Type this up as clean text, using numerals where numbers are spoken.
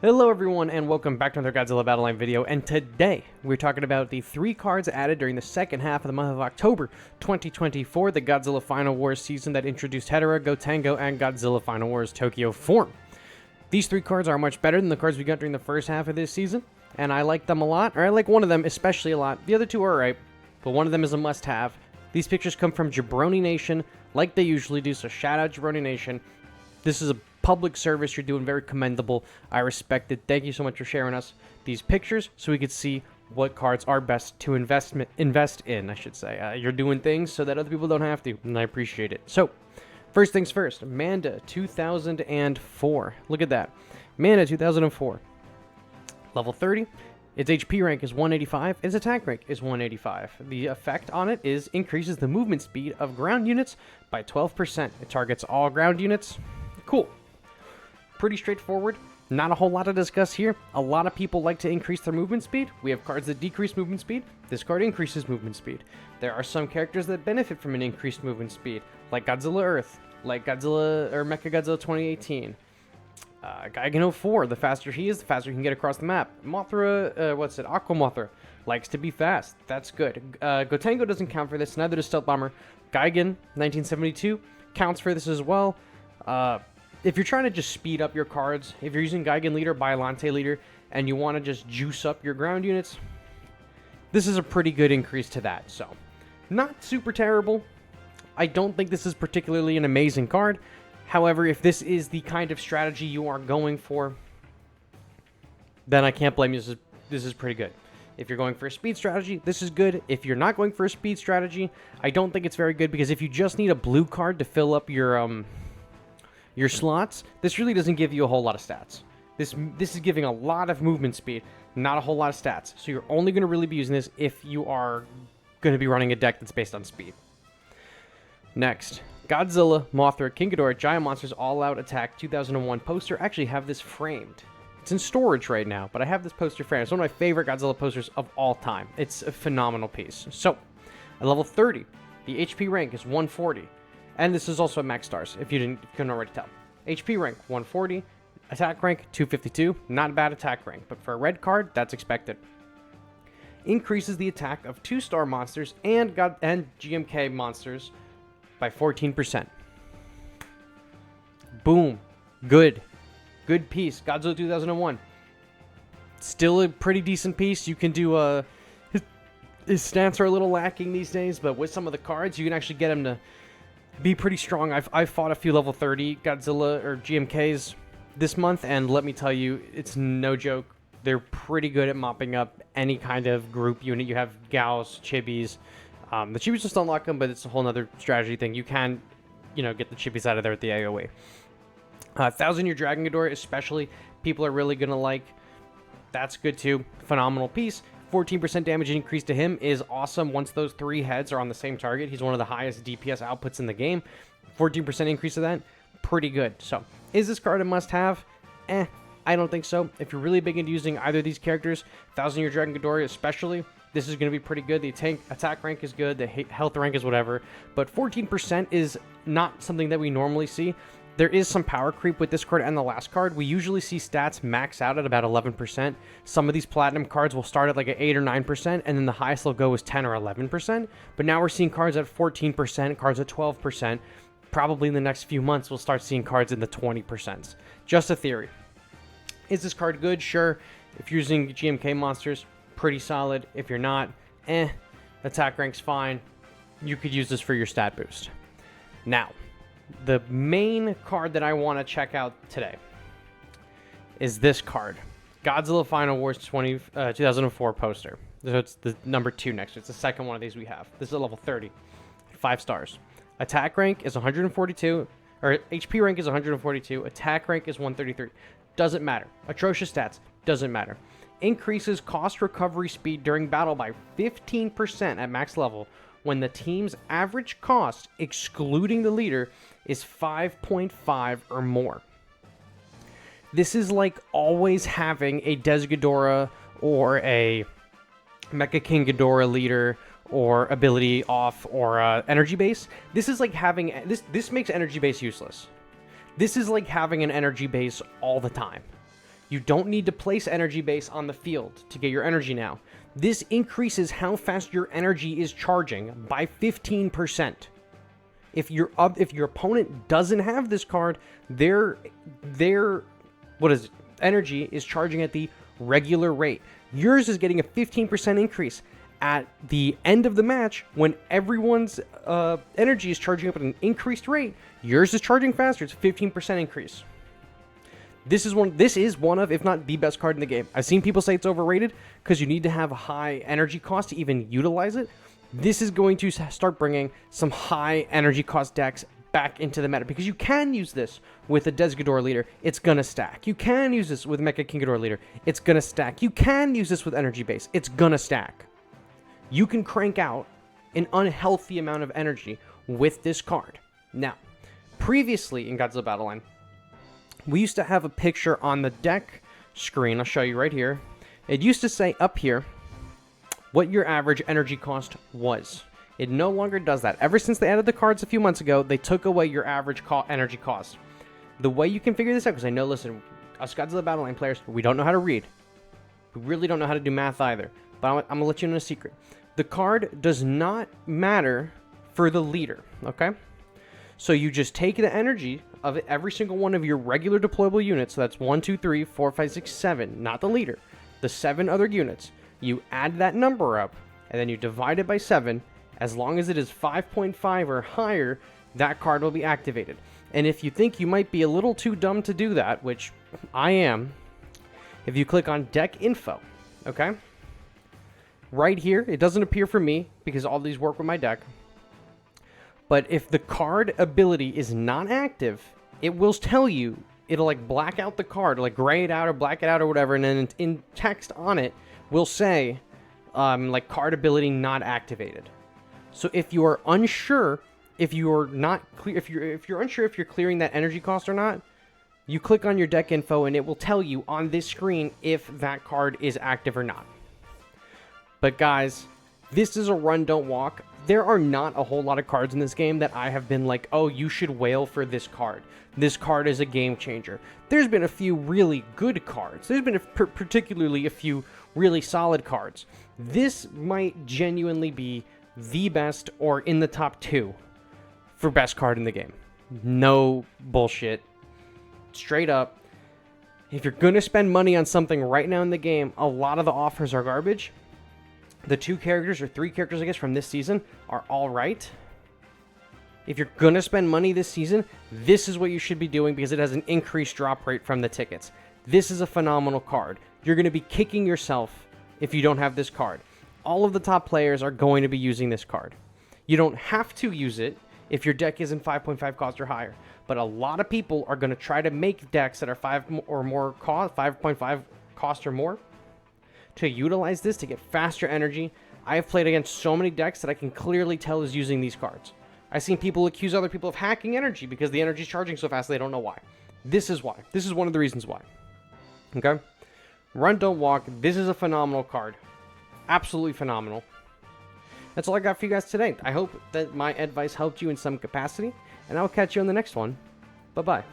Hello everyone and welcome back to another Godzilla Battle Line video, and today we're talking about the 3 cards added during the second half of the month of October 2024, the Godzilla Final Wars season that introduced Hedorah, Gotengo, and Godzilla Final Wars Tokyo form. These 3 cards are much better than the cards we got during the first half of this season, and I like them a lot, or I like one of them especially a lot. The other 2 are alright, but one of them is a must-have. These pictures come from Jabroni Nation, like they usually do, so shout out Jabroni Nation. This is a public service you're doing, very commendable. I respect it. Thank you so much for sharing us these pictures so we could see what cards are best to invest in, I should say. You're doing things so that other people don't have to, and I appreciate it. So, first things first, Manda 2004. Look at that. Manda 2004. Level 30. Its HP rank is 185. Its attack rank is 185. The effect on it is increases the movement speed of ground units by 12%. It targets all ground units. Cool. Pretty straightforward. Not a whole lot to discuss here. A lot of people like to increase their movement speed. We have cards that decrease movement speed. This card increases movement speed. There are some characters that benefit from an increased movement speed, like Godzilla Earth, like Godzilla or Mechagodzilla 2018. Gigan 04, the faster he is, the faster he can get across the map. Mothra, Aqua Mothra, likes to be fast. That's good. Gotengo doesn't count for this, neither does Stealth Bomber. Gigan 1972 counts for this as well. If you're trying to just speed up your cards, if you're using Gigan Leader, Biollante Leader, and you want to just juice up your ground units, this is a pretty good increase to that. So, not super terrible. I don't think this is particularly an amazing card. However, if this is the kind of strategy you are going for, then I can't blame you. This is pretty good. If you're going for a speed strategy, this is good. If you're not going for a speed strategy, I don't think it's very good, because if you just need a blue card to fill up your slots, this really doesn't give you a whole lot of stats. This is giving a lot of movement speed, not a whole lot of stats. So you're only going to really be using this if you are going to be running a deck that's based on speed. Next, Godzilla, Mothra, King Ghidorah, Giant Monsters All Out Attack 2001 poster. I actually have this framed. It's in storage right now, but I have this poster framed. It's one of my favorite Godzilla posters of all time. It's a phenomenal piece. So, at level 30, the HP rank is 140. And this is also at max stars, if you couldn't already tell. HP rank, 140. Attack rank, 252. Not a bad attack rank, but for a red card, that's expected. Increases the attack of 2-star monsters and GMK monsters by 14%. Boom. Good. Good piece. Godzilla 2001. Still a pretty decent piece. You can do his stats are a little lacking these days, but with some of the cards, you can actually get him to be pretty strong. I've fought a few level 30 Godzilla or GMKs this month, and let me tell you, it's no joke. They're pretty good at mopping up any kind of group unit. You have Gauss, Chibis. The Chibis just unlock them, but it's a whole other strategy thing. You can, get the Chibis out of there at the AoE. 1,000-year Dragon Ghidorah, especially, people are really going to like. That's good too. Phenomenal piece. 14% damage increase to him is awesome once those 3 heads are on the same target. He's one of the highest DPS outputs in the game. 14% increase to that, pretty good. So, is this card a must-have? I don't think so. If you're really big into using either of these characters, 1,000-year Dragon Ghidorah especially, this is going to be pretty good. The attack rank is good, the health rank is whatever, but 14% is not something that we normally see. There is some power creep with this card and the last card. We usually see stats max out at about 11%. Some of these platinum cards will start at like an 8 or 9%, and then the highest they'll go is 10 or 11%. But now we're seeing cards at 14%, cards at 12%. Probably in the next few months, we'll start seeing cards in the 20%. Just a theory. Is this card good? Sure. If you're using GMK monsters, pretty solid. If you're not, attack rank's fine. You could use this for your stat boost. Now, the main card that I want to check out today is this card. Godzilla Final Wars 2004 poster. So it's the number 2 next. It's the second one of these we have. This is a level 30. 5 stars. Attack rank is 142. Or HP rank is 142. Attack rank is 133. Doesn't matter. Atrocious stats. Doesn't matter. Increases cost recovery speed during battle by 15% at max level when the team's average cost, excluding the leader, is 5.5 or more. This is like always having a Des Ghidorah or a Mecha King Ghidorah leader or ability off or energy base. This is like having this makes energy base useless. This is like having an energy base all the time. You don't need to place energy base on the field to get your energy now. This increases how fast your energy is charging by 15%. If your opponent doesn't have this card, their energy is charging at the regular rate. Yours is getting a 15% increase. At the end of the match, when everyone's energy is charging up at an increased rate, yours is charging faster. It's a 15% increase. This is one of, if not the best card in the game. I've seen people say it's overrated because you need to have a high energy cost to even utilize it. This is going to start bringing some high energy cost decks back into the meta, because you can use this with a Desgador leader, it's gonna stack. You can use this with Mecha King Ghidorah leader, it's gonna stack. You can use this with energy base, it's gonna stack. You can crank out an unhealthy amount of energy with this card. Now, previously in Godzilla Battle Line, we used to have a picture on the deck screen. I'll show you right here. It used to say up here what your average energy cost was. It no longer does that. Ever since they added the cards a few months ago, they took away your average energy cost. The way you can figure this out, because I know, listen, us Godzilla Battle Line players, we don't know how to read. We really don't know how to do math either. But I'm going to let you know a secret. The card does not matter for the leader, okay? So you just take the energy of every single one of your regular deployable units. So that's 1, 2, 3, 4, 5, 6, 7. Not the leader. The 7 other units. You add that number up, and then you divide it by 7. As long as it is 5.5 or higher, that card will be activated. And if you think you might be a little too dumb to do that, which I am, if you click on Deck Info, okay? Right here, it doesn't appear for me because all these work with my deck. But if the card ability is not active, it will tell you, it'll like black out the card, like gray it out or black it out or whatever, and then in text on it will say, like card ability not activated. So if you are unsure, if you're not clear, if you're unsure if you're clearing that energy cost or not, you click on your deck info and it will tell you on this screen if that card is active or not. But guys, this is a run, don't walk. There are not a whole lot of cards in this game that I have been like, oh, you should wail for this card. This card is a game changer. There's been a few really good cards. There's been particularly a few really solid cards. This might genuinely be the best or in the top 2 for best card in the game. No bullshit. Straight up. If you're going to spend money on something right now in the game, a lot of the offers are garbage. The 2 characters or 3 characters, I guess, from this season are all right. If you're going to spend money this season, this is what you should be doing because it has an increased drop rate from the tickets. This is a phenomenal card. You're going to be kicking yourself if you don't have this card. All of the top players are going to be using this card. You don't have to use it if your deck isn't 5.5 cost or higher. But a lot of people are going to try to make decks that are 5 or more cost, 5.5 cost or more, to utilize this to get faster energy. I have played against so many decks that I can clearly tell is using these cards. I've seen people accuse other people of hacking energy because the energy is charging so fast they don't know why. This is why. This is one of the reasons why. Okay? Run, don't walk. This is a phenomenal card. Absolutely phenomenal. That's all I got for you guys today. I hope that my advice helped you in some capacity, and I'll catch you on the next one. Bye-bye.